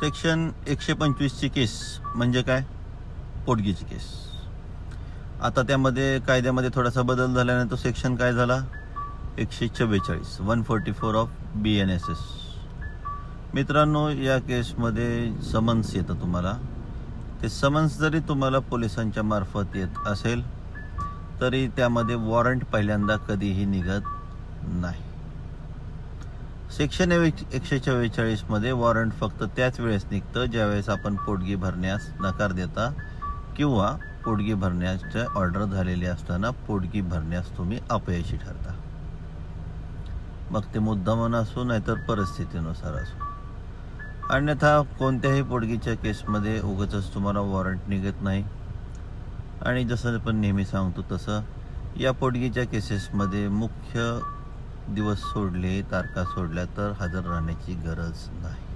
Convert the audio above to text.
Section 125ची केस म्हणजे काय? पोटगीची केस. आता त्यामध्ये कायद्यामध्ये थोडासा बदल झाल्याने तो सेक्शन काय झाला? 144 144 ऑफ BNSS. मित्रांनो, या केसमध्ये समन्स येतं तुम्हाला. ते समन्स जरी तुम्हाला पोलिसांच्या मार्फत येत असेल तरी त्यामध्ये वॉरंट पहिल्यांदा कधीही निघत नाही. सेक्शन 144 मध्ये वॉरंट फक्त त्याच वेळेस निघतं ज्यावेळेस आपण पोटगी भरण्यास नकार देता किंवा पोटगी भरण्याचे ऑर्डर झालेली असताना पोटगी भरण्यास तुम्ही अपयशी ठरता. मग ते मुद्दामून असो नाहीतर परिस्थितीनुसार असो. अन्यथा कोणत्याही पोटगीच्या केसमध्ये उगाचच तुम्हाला वॉरंट निघत नाही. आणि जसं पण नेहमी सांगतो तसं या पोटगीच्या केसेसमध्ये मुख्य दिवस सोडले, तारखा सोडल्या तर हजर राहण्याची गरज नाही.